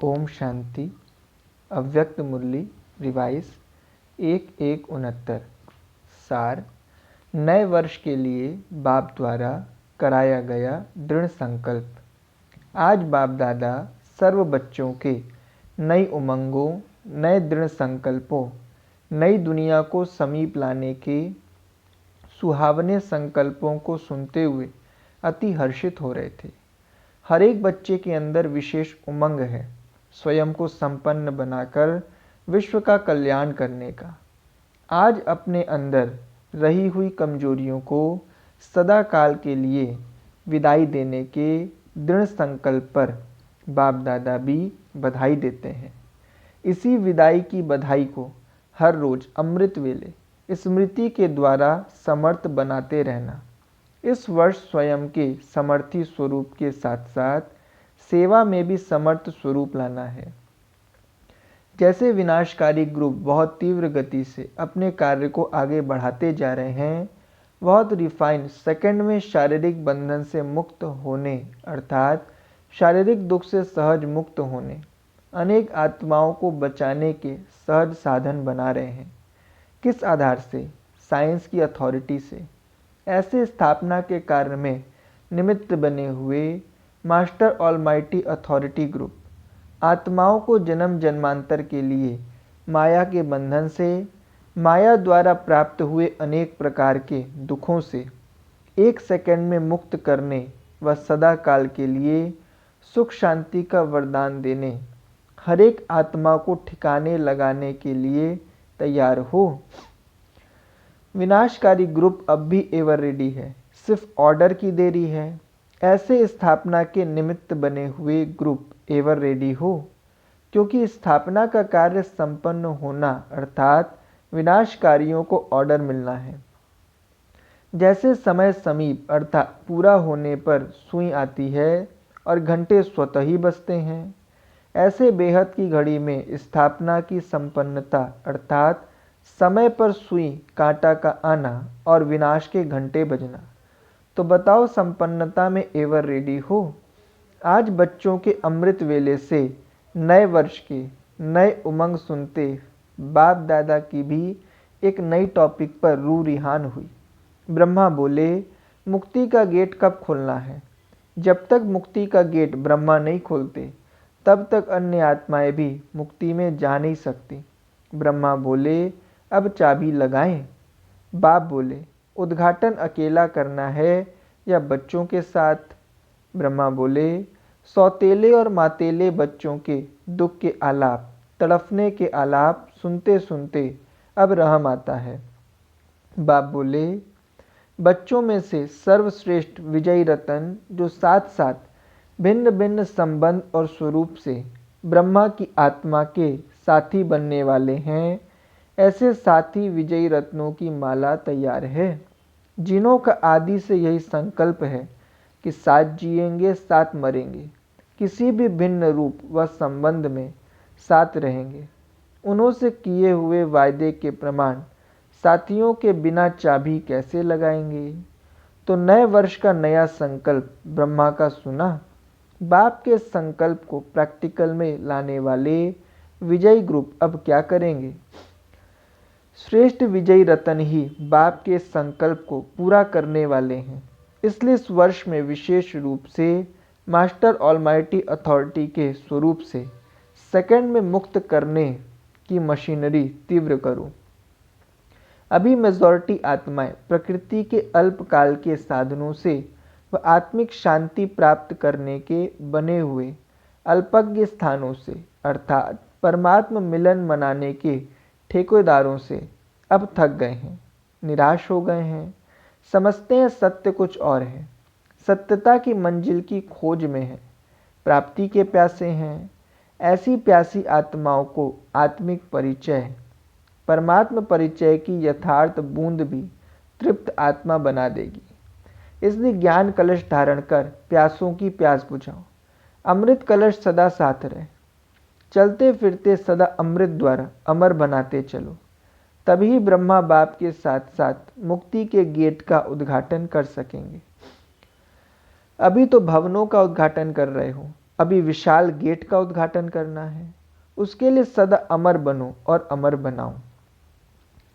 ओम शांति। अव्यक्त मुरली रिवाइज 1169। सार। नए वर्ष के लिए बाप द्वारा कराया गया दृढ़ संकल्प। आज बाप दादा सर्व बच्चों के नई उमंगों, नए दृढ़ संकल्पों, नई दुनिया को समीप लाने के सुहावने संकल्पों को सुनते हुए अति हर्षित हो रहे थे। हर एक बच्चे के अंदर विशेष उमंग है, स्वयं को संपन्न बनाकर विश्व का कल्याण करने का। आज अपने अंदर रही हुई कमजोरियों को सदा काल के लिए विदाई देने के दृढ़ संकल्प पर बाप दादा भी बधाई देते हैं। इसी विदाई की बधाई को हर रोज अमृत वेले स्मृति के द्वारा समर्थ बनाते रहना। इस वर्ष स्वयं के समर्थी स्वरूप के साथ साथ सेवा में भी समर्थ स्वरूप लाना है। जैसे विनाशकारी ग्रुप बहुत तीव्र गति से अपने कार्य को आगे बढ़ाते जा रहे हैं, बहुत रिफाइन सेकंड में शारीरिक बंधन से मुक्त होने अर्थात शारीरिक दुख से सहज मुक्त होने, अनेक आत्माओं को बचाने के सहज साधन बना रहे हैं। किस आधार से? साइंस की अथॉरिटी से। ऐसे स्थापना के कार्य में निमित्त बने हुए मास्टर ऑलमाइटी अथॉरिटी ग्रुप आत्माओं को जन्म जन्मांतर के लिए माया के बंधन से, माया द्वारा प्राप्त हुए अनेक प्रकार के दुखों से एक सेकंड में मुक्त करने व सदा काल के लिए सुख शांति का वरदान देने, हर एक आत्मा को ठिकाने लगाने के लिए तैयार हो। विनाशकारी ग्रुप अब भी एवर रेडी है, सिर्फ ऑर्डर की देरी है। ऐसे स्थापना के निमित्त बने हुए ग्रुप एवर रेडी हो, क्योंकि स्थापना का कार्य संपन्न होना अर्थात विनाशकारियों को ऑर्डर मिलना है। जैसे समय समीप अर्थात पूरा होने पर सुई आती है और घंटे स्वतः ही बजते हैं, ऐसे बेहद की घड़ी में स्थापना की संपन्नता अर्थात समय पर सुई कांटा का आना और विनाश के घंटे बजना। तो बताओ, संपन्नता में एवर रेडी हो। आज बच्चों के अमृत वेले से नए वर्ष के नए उमंग सुनते बाप दादा की भी एक नई टॉपिक पर रूह रिहान हुई। ब्रह्मा बोले, मुक्ति का गेट कब खोलना है? जब तक मुक्ति का गेट ब्रह्मा नहीं खोलते तब तक अन्य आत्माएं भी मुक्ति में जा नहीं सकती। ब्रह्मा बोले, अब चाबी लगाएं। बाप बोले, उद्घाटन अकेला करना है या बच्चों के साथ? ब्रह्मा बोले, सौतेले और मातेले बच्चों के दुख के आलाप, तड़फने के आलाप सुनते सुनते अब रहम आता है। बाप बोले, बच्चों में से सर्वश्रेष्ठ विजयी रतन जो साथ साथ भिन्न भिन्न संबंध और स्वरूप से ब्रह्मा की आत्मा के साथी बनने वाले हैं, ऐसे साथी विजयी रत्नों की माला तैयार है, जिन्हों का आदि से यही संकल्प है कि साथ जिएंगे साथ मरेंगे, किसी भी भिन्न रूप व संबंध में साथ रहेंगे। उन्हों से किए हुए वायदे के प्रमाण साथियों के बिना चाबी कैसे लगाएंगे? तो नए वर्ष का नया संकल्प ब्रह्मा का सुना। बाप के संकल्प को प्रैक्टिकल में लाने वाले विजयी ग्रुप अब क्या करेंगे? श्रेष्ठ विजयी रतन ही बाप के संकल्प को पूरा करने वाले हैं। इसलिए इस वर्ष में विशेष रूप से मास्टर ऑलमाइटी अथॉरिटी के स्वरूप से सेकंड में मुक्त करने की मशीनरी तीव्र करो। अभी मेजॉरिटी आत्माएं प्रकृति के अल्पकाल के साधनों से व आत्मिक शांति प्राप्त करने के बने हुए अल्पज्ञ स्थानों से अर्थात परमात्मा मिलन मनाने के ठेकेदारों से अब थक गए हैं, निराश हो गए हैं। समझते हैं सत्य कुछ और है, सत्यता की मंजिल की खोज में है, प्राप्ति के प्यासे हैं। ऐसी प्यासी आत्माओं को आत्मिक परिचय, परमात्मा परिचय की यथार्थ बूंद भी तृप्त आत्मा बना देगी। इसलिए ज्ञान कलश धारण कर प्यासों की प्यास बुझाओ। अमृत कलश सदा साथ रहे, चलते फिरते सदा अमृत द्वारा अमर बनाते चलो, तभी ब्रह्मा बाप के साथ साथ मुक्ति के गेट का उद्घाटन कर सकेंगे। अभी तो भवनों का उद्घाटन कर रहे हो, अभी विशाल गेट का उद्घाटन करना है। उसके लिए सदा अमर बनो और अमर बनाओ।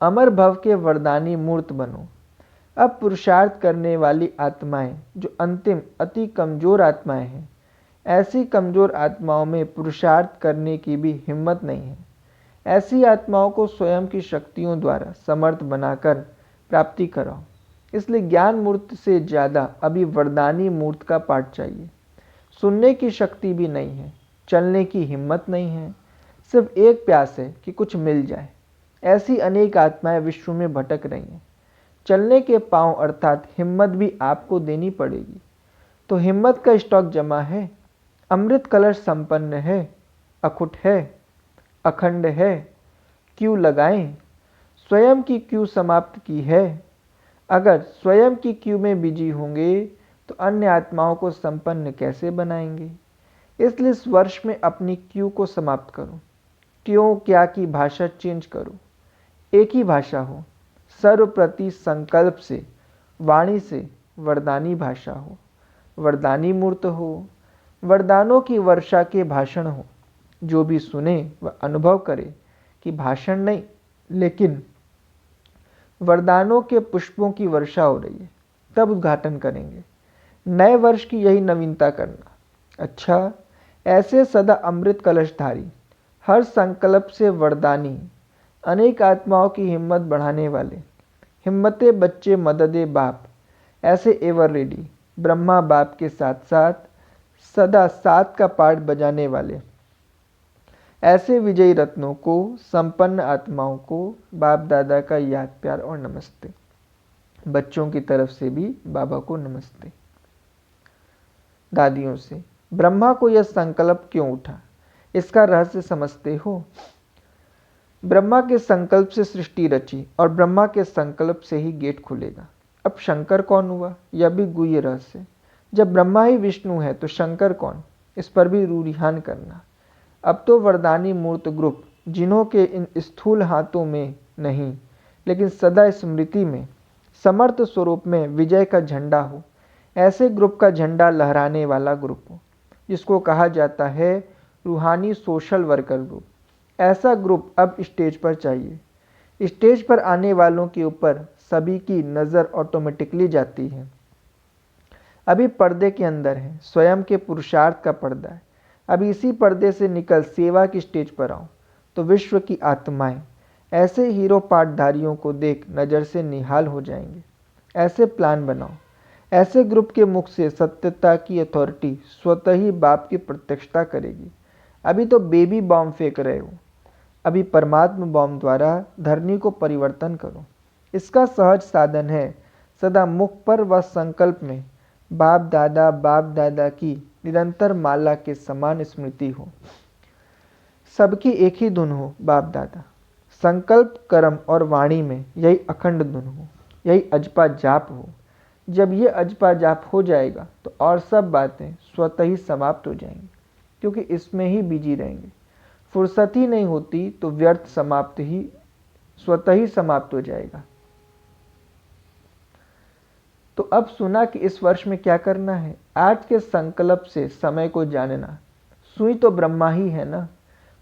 अमर भव के वरदानी मूर्त बनो। अब पुरुषार्थ करने वाली आत्माएं जो अंतिम अति कमजोर आत्माएं हैं, ऐसी कमजोर आत्माओं में पुरुषार्थ करने की भी हिम्मत नहीं है। ऐसी आत्माओं को स्वयं की शक्तियों द्वारा समर्थ बनाकर प्राप्ति कराओ। इसलिए ज्ञान मूर्त से ज़्यादा अभी वरदानी मूर्त का पाठ चाहिए। सुनने की शक्ति भी नहीं है, चलने की हिम्मत नहीं है, सिर्फ एक प्यास है कि कुछ मिल जाए। ऐसी अनेक आत्माएं विश्व में भटक रही हैं। चलने के पांव अर्थात हिम्मत भी आपको देनी पड़ेगी। तो हिम्मत का स्टॉक जमा है, अमृत कलश संपन्न है, अखुट है, अखंड है। क्यों लगाएं? स्वयं की क्यों समाप्त की है? अगर स्वयं की क्यों में बिजी होंगे तो अन्य आत्माओं को संपन्न कैसे बनाएंगे? इसलिए इस वर्ष में अपनी क्यों को समाप्त करो। क्यों क्या की भाषा चेंज करो। एक ही भाषा हो, सर्वप्रति संकल्प से, वाणी से वरदानी भाषा हो, वरदानी मूर्त हो, वरदानों की वर्षा के भाषण हो। जो भी सुने वह अनुभव करे कि भाषण नहीं लेकिन वरदानों के पुष्पों की वर्षा हो रही है। तब उद्घाटन करेंगे। नए वर्ष की यही नवीनता करना। अच्छा, ऐसे सदा अमृत कलशधारी, हर संकल्प से वरदानी, अनेक आत्माओं की हिम्मत बढ़ाने वाले, हिम्मते बच्चे मददे बाप, ऐसे एवर रेडी ब्रह्मा बाप के साथ साथ सदा सात का पाठ बजाने वाले, ऐसे विजयी रत्नों को, संपन्न आत्माओं को बाप दादा का याद प्यार और नमस्ते। बच्चों की तरफ से भी बाबा को नमस्ते। दादियों से, ब्रह्मा को यह संकल्प क्यों उठा, इसका रहस्य समझते हो? ब्रह्मा के संकल्प से सृष्टि रची और ब्रह्मा के संकल्प से ही गेट खुलेगा। अब शंकर कौन हुआ, यह भी गुह्य रहस्य। जब ब्रह्मा ही विष्णु है तो शंकर कौन, इस पर भी रूरिहान करना। अब तो वरदानी मूर्त ग्रुप, जिन्हों के इन स्थूल हाथों में नहीं लेकिन सदा स्मृति में, समर्थ स्वरूप में विजय का झंडा हो, ऐसे ग्रुप का झंडा लहराने वाला ग्रुप हो, जिसको कहा जाता है रूहानी सोशल वर्कर ग्रुप। ऐसा ग्रुप अब स्टेज पर चाहिए। स्टेज पर आने वालों के ऊपर सभी की नज़र ऑटोमेटिकली जाती है। अभी पर्दे के अंदर है, स्वयं के पुरुषार्थ का पर्दा है। अब इसी पर्दे से निकल सेवा की स्टेज पर आओ तो विश्व की आत्माएं ऐसे हीरो पाठधारियों को देख नज़र से निहाल हो जाएंगे। ऐसे प्लान बनाओ, ऐसे ग्रुप के मुख से सत्यता की अथॉरिटी स्वतः ही बाप की प्रत्यक्षता करेगी। अभी तो बेबी बॉम्ब फेंक रहे हो, अभी परमात्मा बॉम्ब द्वारा धरनी को परिवर्तन करो। इसका सहज साधन है सदा मुख पर व संकल्प में बाप दादा की निरंतर माला के समान स्मृति हो। सबकी एक ही धुन हो बाप दादा। संकल्प, कर्म और वाणी में यही अखंड धुन हो, यही अजपा जाप हो। जब ये अजपा जाप हो जाएगा तो और सब बातें स्वतः ही समाप्त हो जाएंगी, क्योंकि इसमें ही बिजी रहेंगे। फुर्सत ही नहीं होती तो व्यर्थ समाप्त ही स्वतः ही समाप्त हो जाएगा। तो अब सुना कि इस वर्ष में क्या करना है। आज के संकल्प से समय को जानना। सुई तो ब्रह्मा ही है ना,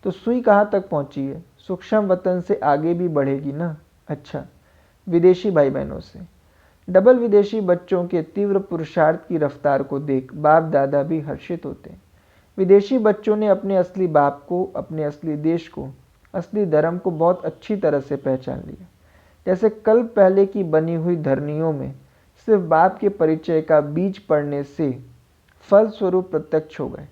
तो सुई कहाँ तक पहुंची है, सूक्ष्म वतन से आगे भी बढ़ेगी ना। अच्छा, विदेशी भाई बहनों से, डबल विदेशी बच्चों के तीव्र पुरुषार्थ की रफ्तार को देख बाप दादा भी हर्षित होते हैं। विदेशी बच्चों ने अपने असली बाप को, अपने असली देश को, असली धर्म को बहुत अच्छी तरह से पहचान लिया। जैसे कल्प पहले की बनी हुई धरनियों में सिर्फ बाप के परिचय का बीज पड़ने से फल स्वरूप प्रत्यक्ष हो गए।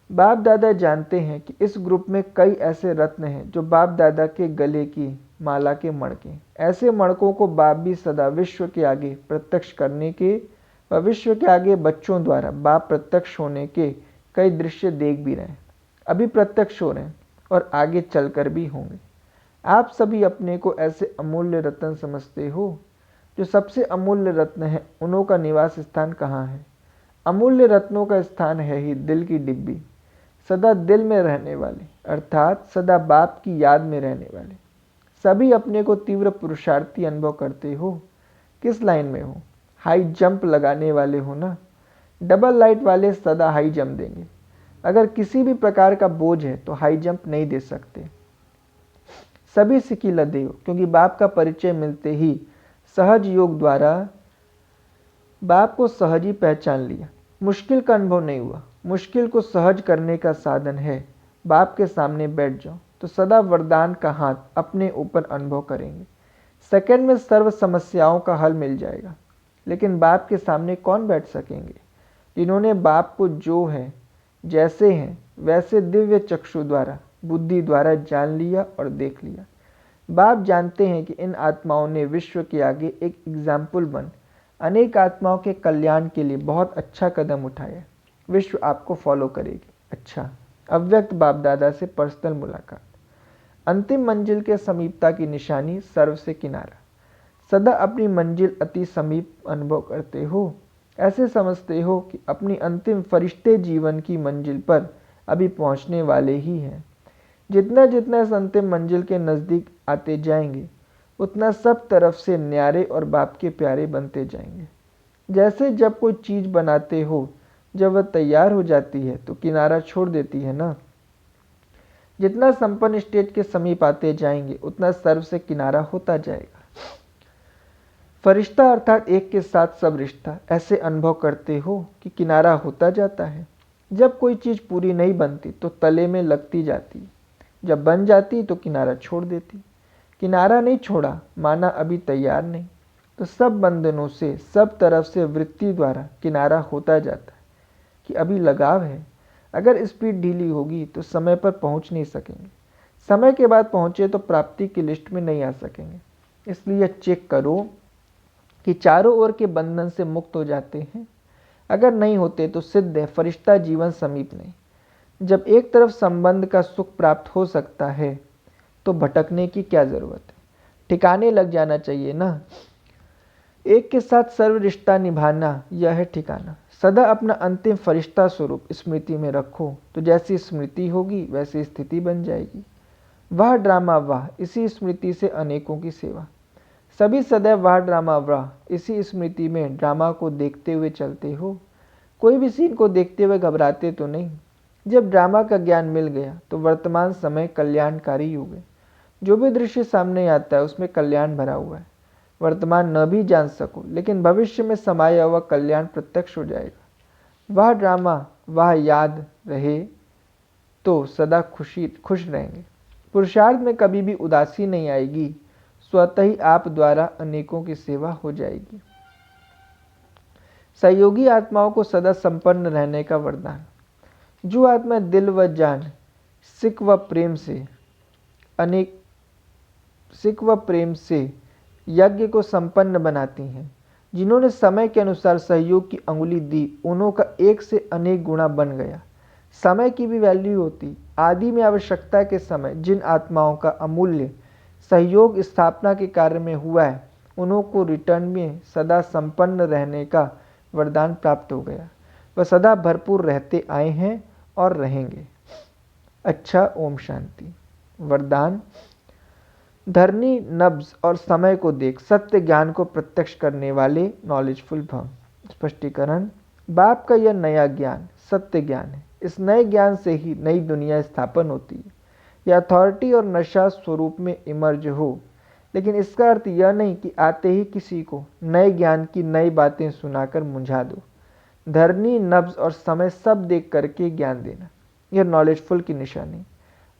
बाप दादा जानते हैं कि इस ग्रुप में कई ऐसे रत्न हैं जो बाप दादा के गले की माला के मणके। ऐसे मणकों को बाप भी सदा विश्व के आगे प्रत्यक्ष करने के व विश्व के आगे बच्चों द्वारा बाप प्रत्यक्ष होने के कई दृश्य देख भी रहे हैं, अभी प्रत्यक्ष हो रहे हैं और आगे चलकर भी होंगे। आप सभी अपने को ऐसे अमूल्य रत्न समझते हो। जो सबसे अमूल्य रत्न है उन्हों का निवास स्थान कहाँ है? अमूल्य रत्नों का स्थान है ही दिल की डिब्बी, सदा दिल में रहने वाले, अर्थात सदा बाप की याद में रहने वाले। सभी अपने को तीव्र पुरुषार्थी अनुभव करते हो। किस लाइन में हो? हाई जंप लगाने वाले हो ना। डबल लाइट वाले सदा हाई जंप देंगे। अगर किसी भी प्रकार का बोझ है तो हाई जंप नहीं दे सकते। सभी सिकी लदे हो, क्योंकि बाप का परिचय मिलते ही सहज योग द्वारा बाप को सहज ही पहचान लिया। मुश्किल का अनुभव नहीं हुआ। मुश्किल को सहज करने का साधन है। बाप के सामने बैठ जाओ तो सदा वरदान का हाथ अपने ऊपर अनुभव करेंगे। सेकंड में सर्व समस्याओं का हल मिल जाएगा। लेकिन बाप के सामने कौन बैठ सकेंगे? जिन्होंने बाप को जो है जैसे हैं वैसे दिव्य चक्षु द्वारा बुद्धि द्वारा जान लिया और देख लिया। बाप जानते हैं कि इन आत्माओं ने विश्व के आगे एक एग्जाम्पल बन अनेक आत्माओं के कल्याण के लिए बहुत अच्छा कदम उठाया। विश्व आपको फॉलो करेगी। अच्छा, अव्यक्त बाप दादा से पर्सनल मुलाकात। अंतिम मंजिल के समीपता की निशानी सर्व से किनारा। सदा अपनी मंजिल अति समीप अनुभव करते हो। ऐसे समझते हो कि अपनी अंतिम फरिश्ते जीवन की मंजिल पर अभी पहुंचने वाले ही हैं। जितना जितना इस अंतिम मंजिल के नज़दीक आते जाएंगे उतना सब तरफ से न्यारे और बाप के प्यारे बनते जाएंगे। जैसे जब कोई चीज़ बनाते हो, जब वह तैयार हो जाती है तो किनारा छोड़ देती है ना। जितना संपन्न स्टेज के समीप आते जाएंगे उतना सर्व से किनारा होता जाएगा। फरिश्ता अर्थात एक के साथ सब रिश्ता। ऐसे अनुभव करते हो कि किनारा होता जाता है। जब कोई चीज़ पूरी नहीं बनती तो तले में लगती जाती, जब बन जाती तो किनारा छोड़ देती। किनारा नहीं छोड़ा माना अभी तैयार नहीं। तो सब बंधनों से सब तरफ से वृत्ति द्वारा किनारा होता जाता है कि अभी लगाव है। अगर स्पीड ढीली होगी तो समय पर पहुंच नहीं सकेंगे। समय के बाद पहुंचे तो प्राप्ति की लिस्ट में नहीं आ सकेंगे। इसलिए चेक करो कि चारों ओर के बंधन से मुक्त हो जाते हैं। अगर नहीं होते तो सिद्ध है फरिश्ता जीवन समीप नहीं। जब एक तरफ संबंध का सुख प्राप्त हो सकता है तो भटकने की क्या जरूरत है? ठिकाने लग जाना चाहिए ना। एक के साथ सर्व रिश्ता निभाना यह है ठिकाना। सदा अपना अंतिम फरिश्ता स्वरूप स्मृति में रखो तो जैसी स्मृति होगी वैसी स्थिति बन जाएगी। वह ड्रामा वाह, इसी स्मृति से अनेकों की सेवा। सभी सदैव वह ड्रामा वाह, इसी स्मृति में ड्रामा को देखते हुए चलते हो। कोई भी सीन को देखते हुए घबराते तो नहीं। जब ड्रामा का ज्ञान मिल गया तो वर्तमान समय कल्याणकारी युग है। जो भी दृश्य सामने आता है उसमें कल्याण भरा हुआ है। वर्तमान न भी जान सको लेकिन भविष्य में समाया हुआ कल्याण प्रत्यक्ष हो जाएगा। वह ड्रामा वह याद रहे तो सदा खुश रहेंगे। पुरुषार्थ में कभी भी उदासी नहीं आएगी। स्वतः ही आप द्वारा अनेकों की सेवा हो जाएगी। सहयोगी आत्माओं को सदा संपन्न रहने का वरदान। जो आत्मा दिल व जान सिक व प्रेम से यज्ञ को संपन्न बनाती हैं, जिन्होंने समय के अनुसार सहयोग की अंगुली दी, उन्हों का एक से अनेक गुणा बन गया। समय की भी वैल्यू होती। आदि में आवश्यकता के समय जिन आत्माओं का अमूल्य सहयोग स्थापना के कार्य में हुआ है, उन्हों को रिटर्न में सदा संपन्न रहने का वरदान प्राप्त हो गया। वह सदा भरपूर रहते आए हैं और रहेंगे। अच्छा, ओम शांति। वरदान। धरनी नब्ज और समय को देख सत्य ज्ञान को प्रत्यक्ष करने वाले नॉलेजफुल भव। स्पष्टीकरण। बाप का यह नया ज्ञान सत्य ज्ञान है। इस नए ज्ञान से ही नई दुनिया स्थापन होती है। यह अथॉरिटी और नशा स्वरूप में इमर्ज हो, लेकिन इसका अर्थ यह नहीं कि आते ही किसी को नए ज्ञान की नई बातें सुनाकर मुंझा दो। धरनी नब्ज और समय सब देख करके ज्ञान देना, यह नॉलेजफुल की निशानी।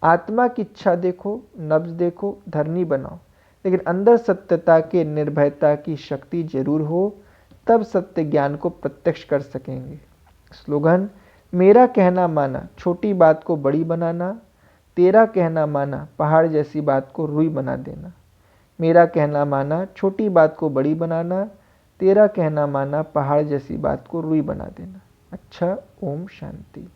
आत्मा की इच्छा देखो, नब्ज देखो, धरनी बनाओ, लेकिन अंदर सत्यता के निर्भयता की शक्ति जरूर हो, तब सत्य ज्ञान को प्रत्यक्ष कर सकेंगे। स्लोगन। मेरा कहना माना छोटी बात को बड़ी बनाना, तेरा कहना माना पहाड़ जैसी बात को रुई बना देना। मेरा कहना माना छोटी बात को बड़ी बनाना, तेरा कहना माना पहाड़ जैसी बात को रुई बना देना। अच्छा, ओम शांति।